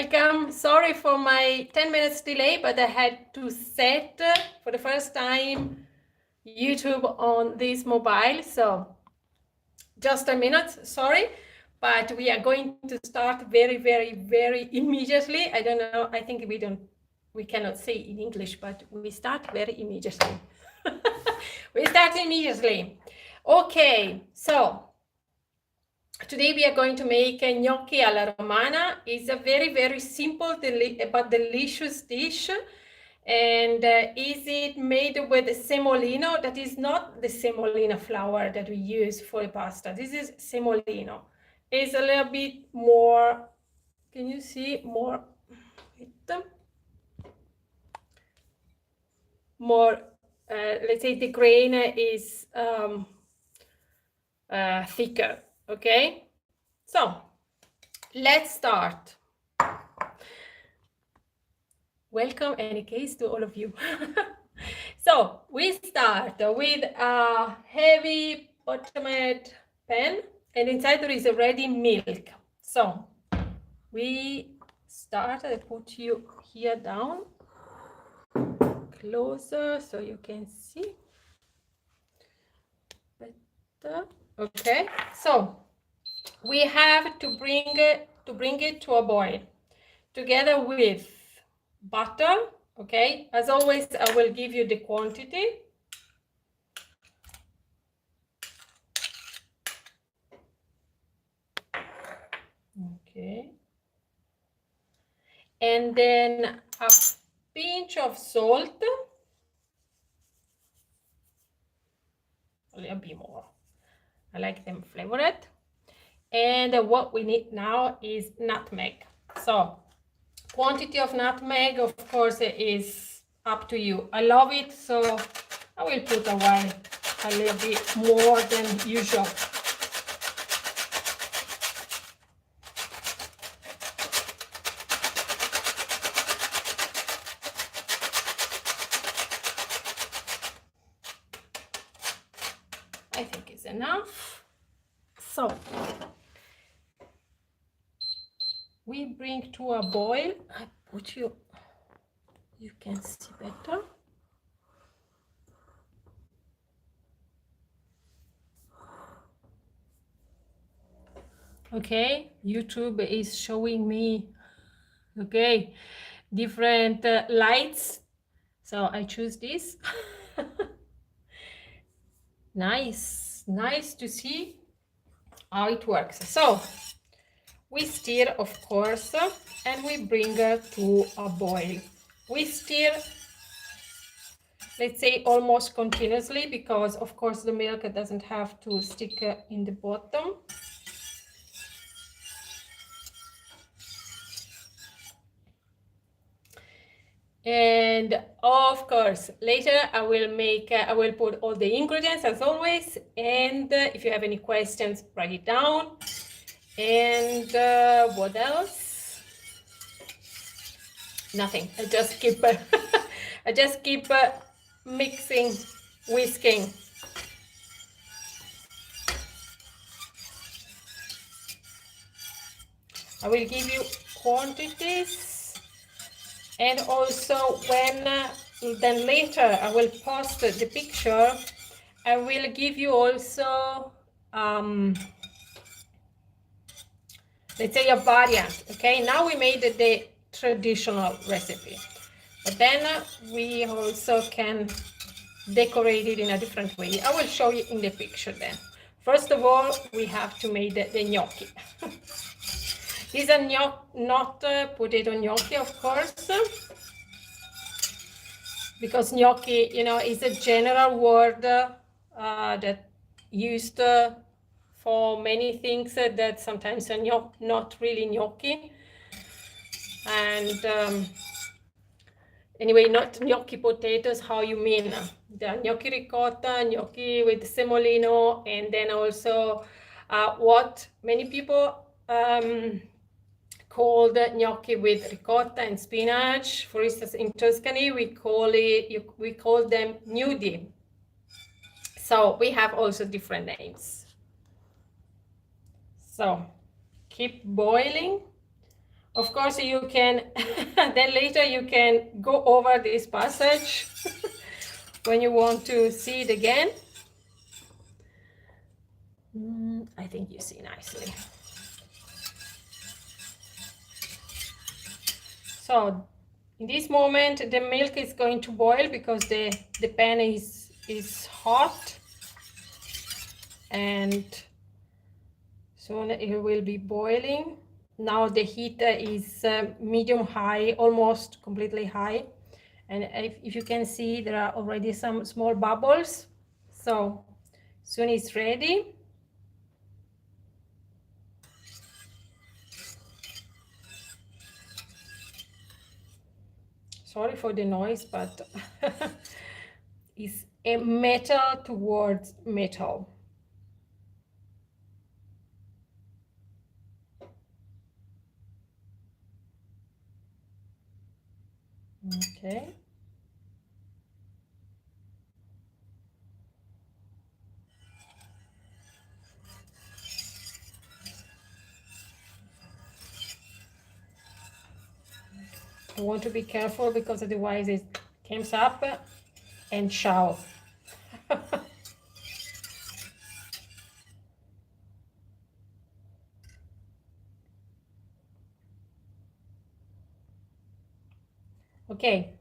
welcome. Sorry for my 10 minutes delay, but I had to set for the first time YouTube on this mobile. So just a minute, sorry, but we are going to start very immediately. I don't know, I think we cannot say in English, but we start very immediately. We start immediately. Okay, so today we are going to make a gnocchi alla romana. It's a very simple but delicious dish. And is it made with semolino? That is not the semolina flour that we use for the pasta. This is semolino. It's a little bit more, can you see more? More, let's say the grain is thicker, okay? So let's start. Welcome, any case, to all of you. So we start with a heavy bottomed pan, and inside there is already milk. So we start, I put you here down, closer so you can see better. Okay, so we have to bring it to a boil together with butter. Okay, as always, I will give you the quantity. Okay, and then a pinch of salt, a little bit more. I like them flavored. And what we need now is nutmeg. So quantity of nutmeg, of course, is up to you. I love it, so I will put away a little bit more than usual. I think it's enough. So we bring to a boil. I put you can see better. Okay, YouTube is showing me, okay, different lights. So I choose this. Nice to see how it works. So we stir, of course, and we bring it to a boil. We stir, let's say, almost continuously, because of course the milk doesn't have to stick in the bottom. And of course, later I will put all the ingredients as always. And if you have any questions, write it down. And what else? Nothing. I just keep mixing, whisking. I will give you quantities. And also when then later I will post the picture, I will give you also let's say a variant. Okay, now we made the traditional recipe, but then we also can decorate it in a different way. I will show you in the picture then. First of all, we have to make the gnocchi. These are not potato gnocchi, of course, because gnocchi, you know, is a general word that used for many things that sometimes are not really gnocchi. And anyway, not gnocchi potatoes, how you mean? The gnocchi ricotta, gnocchi with semolino, and then also what many people called gnocchi with ricotta and spinach. For instance, in Tuscany, we call them nudi. So we have also different names. So keep boiling. Of course, you can, then later you can go over this passage when you want to see it again. I think you see nicely. So in this moment, the milk is going to boil because the pan is hot, and soon it will be boiling. Now the heat is medium high, almost completely high. And if you can see, there are already some small bubbles. So soon it's ready. Sorry for the noise, but it's a metal towards metal. Okay. I want to be careful because otherwise it comes up and ciao. Okay,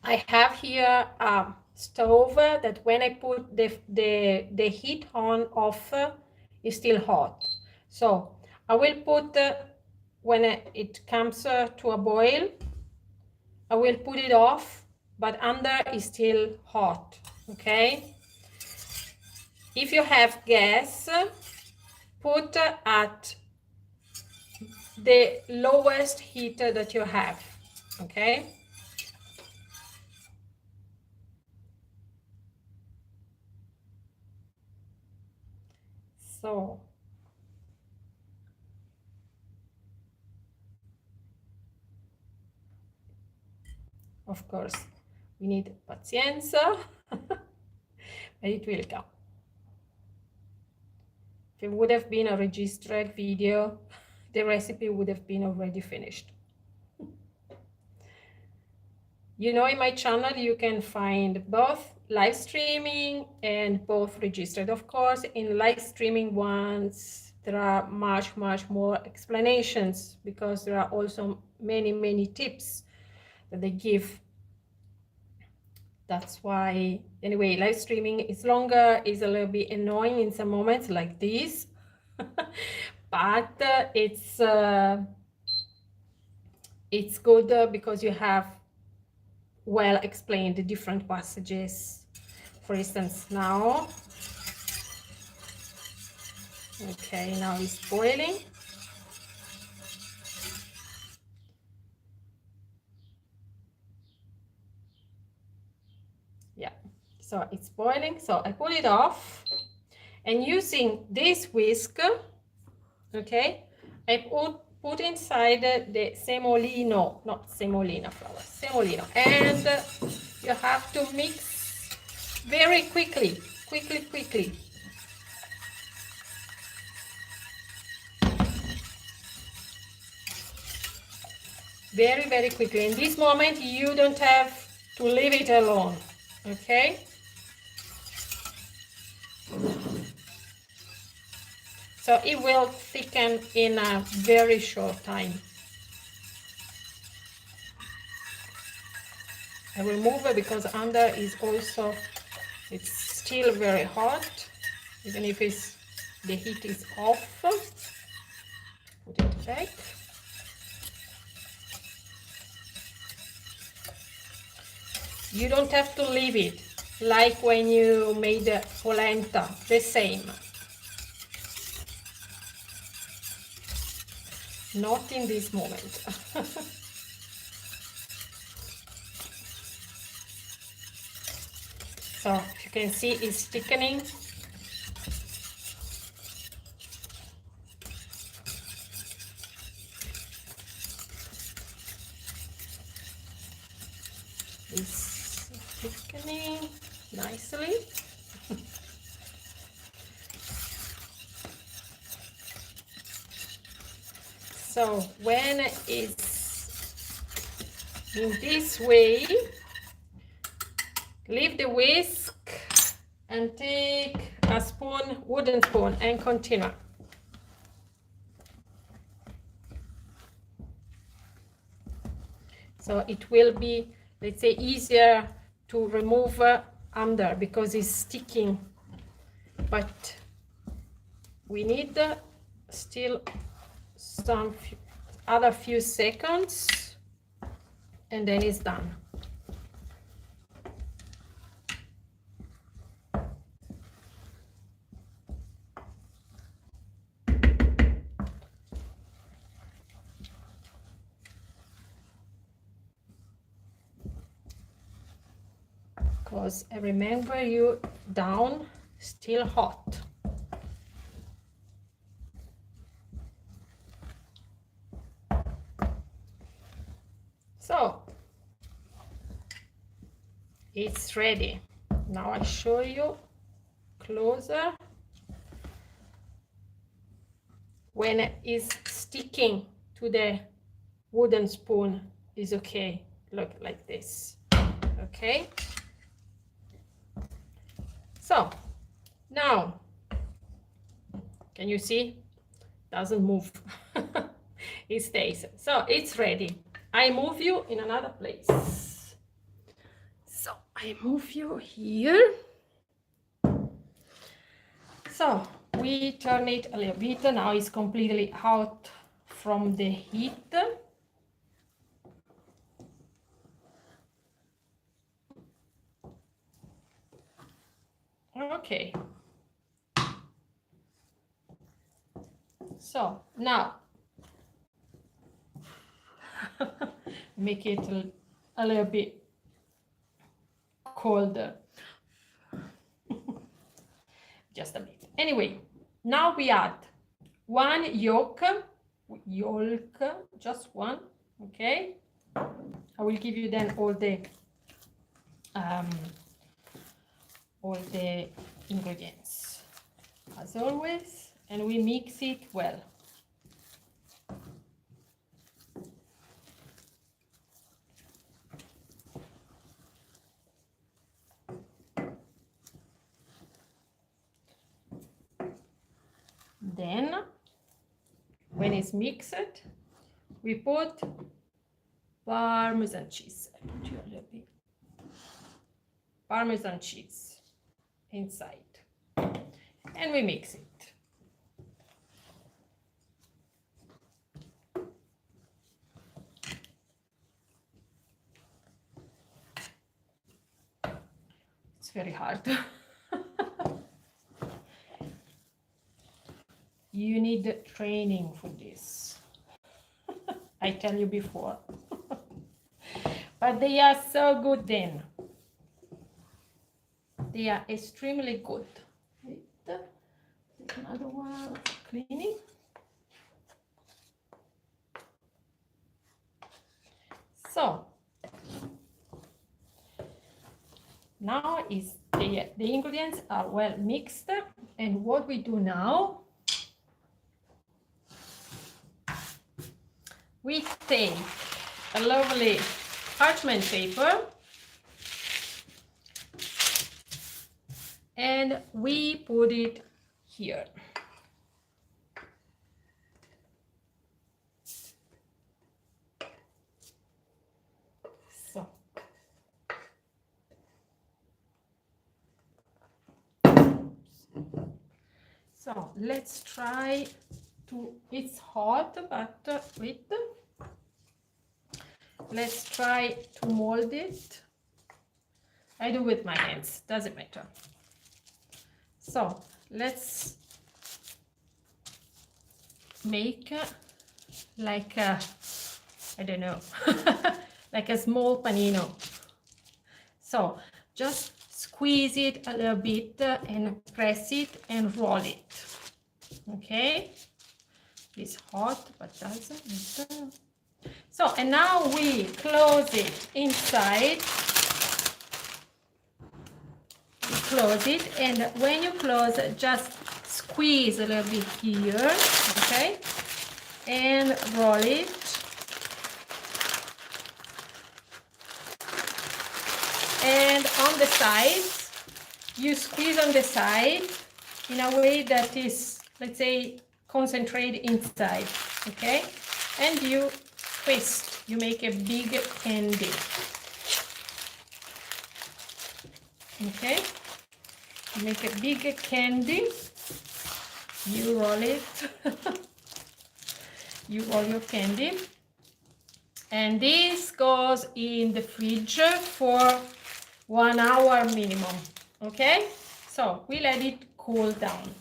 I have here a stove that when I put the heat on off is still hot. So I will put, when it comes to a boil, I will put it off, but under is still hot, okay? If you have gas, put at the lowest heat that you have, okay? So, of course, we need pazienza, but it will come. If it would have been a registered video, the recipe would have been already finished. You know, in my channel, you can find both live streaming and both registered. Of course, in live streaming ones, there are much more explanations because there are also many tips that they give. That's why, anyway, live streaming is longer, is a little bit annoying in some moments like this, but it's good because you have well explained the different passages. For instance, now, okay, now it's boiling. Yeah, so it's boiling, so I put it off, and using this whisk, okay, I put inside the semolino, not semolina flour, semolino, and you have to mix very quickly. Very quickly. In this moment, you don't have to leave it alone, okay? So it will thicken in a very short time. I remove it because under is also, it's still very hot, even if the heat is off. Put it back. You don't have to leave it, like when you made polenta, the same. Not in this moment. So you can see it's thickening. It's thickening nicely. So So when it's in this way, leave the whisk and take a spoon, wooden spoon, and continue. So it will be, let's say, easier to remove under because it's sticking, but we need still some other few seconds and then it's done. Because I remember you down still hot. So it's ready. Now I show you closer. When it is sticking to the wooden spoon is okay. Look like this. Okay. So now, can you see? Doesn't move. It stays. So it's ready. I move you in another place. So I move you here. So we turn it a little bit. Now it's completely out from the heat. Okay. So now make it a little bit colder. Just a bit. Anyway, now we add one yolk, just one. Okay. I will give you then all the ingredients as always, and we mix it well. Then when it's mixed, we put Parmesan cheese. Parmesan cheese inside, and we mix it. It's very hard. You need training for this. I tell you before. But they are so good then. They are extremely good. Take another one, cleaning. So now is the ingredients are well mixed, and what we do now, we take a lovely parchment paper and we put it here. So let's try to, it's hot, but wait. Let's try to mold it. I do with my hands, doesn't matter. So let's make like a, I don't know, like a small panino. So just squeeze it a little bit and press it and roll it. Okay, it's hot, but doesn't matter. So, and now we close it inside. You close it, and when you close, just squeeze a little bit here, okay? and roll it. And on the sides, you squeeze on the side in a way that is, let's say, concentrate inside, okay? And you twist, you make a big candy, okay? You make a big candy, you roll it, you roll your candy, and this goes in the fridge for 1 hour minimum, okay? So we let it cool down.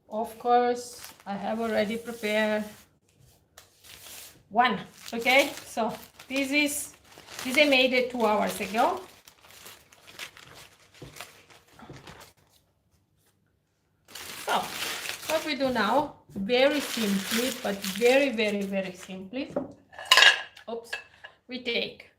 Of course, I have already prepared one, okay? So this I made it 2 hours ago. So what we do now, very simply, but very simply, oops, we take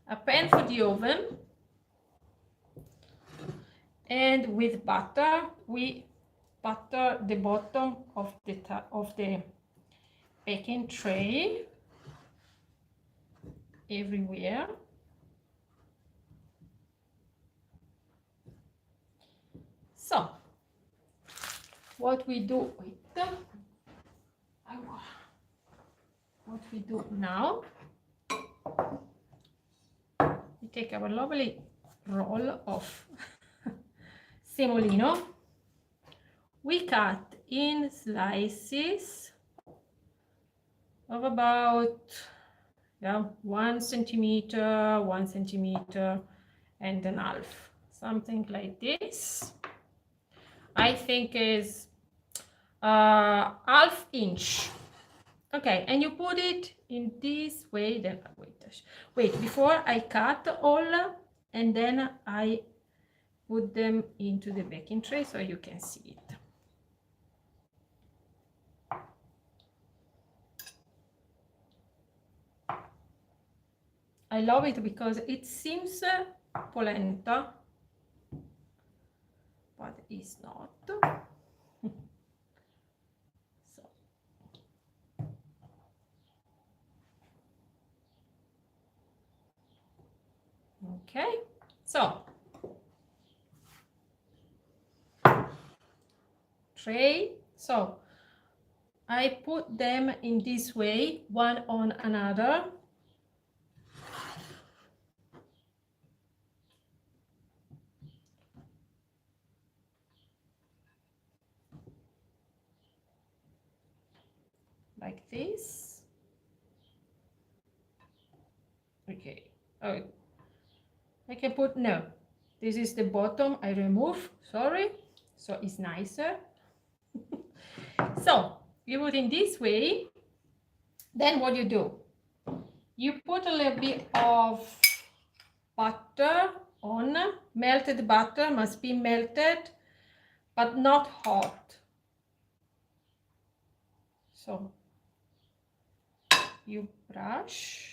a pan for the oven, and with butter, we butter the bottom of the baking tray everywhere. So what we do now, we take our lovely roll of semolino, we cut in slices of about 1 centimeter, 1 centimeter and a half, something like this. I think is ½ inch. Okay, and you put it in this way. Then wait, before I cut all, and then I put them into the baking tray so you can see it. I love it because it seems polenta, but it's not. So. Okay, so tray. So I put them in this way, one on another. Like this. Okay. Oh, I can put, no, this is the bottom I remove, sorry, so it's nicer. So you put in this way, then what you do, you put a little bit of butter on, melted butter, must be melted, but not hot. So you brush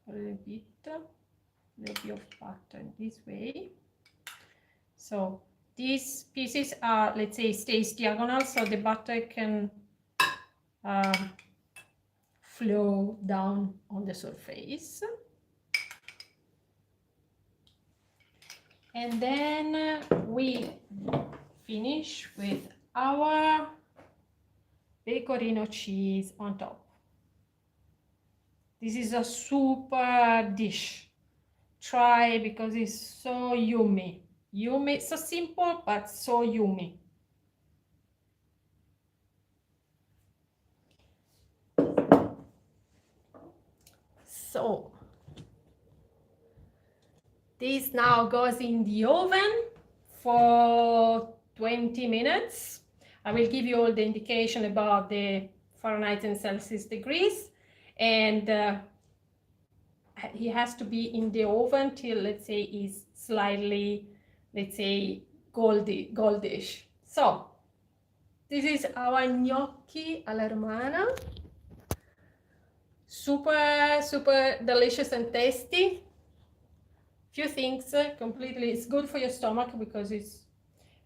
a little bit of butter this way. So these pieces are, let's say, stays diagonal, so the butter can flow down on the surface. And then we finish with our pecorino cheese on top. This is a super dish. Try, because it's so yummy. Yummy, so simple, but so yummy. So this now goes in the oven for 20 minutes. I will give you all the indication about the Fahrenheit and Celsius degrees, and he has to be in the oven till, let's say, is slightly, let's say, goldish. So this is our gnocchi alla romana. Super delicious and tasty. Few things completely, it's good for your stomach because it's,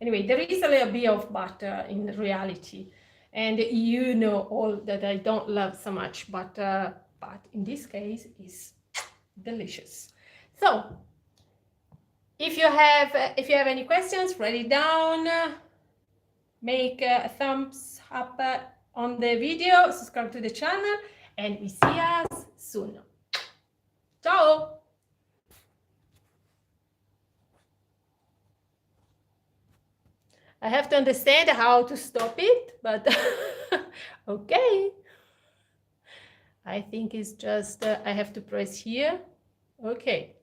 anyway, there is a little bit of butter in reality, And you know all that I don't love so much, but in this case it's delicious. So if you have any questions, write it down, make a thumbs up on the video, subscribe to the channel, and we see us soon. Ciao! I have to understand how to stop it, but okay. I think it's just, I have to press here. Okay.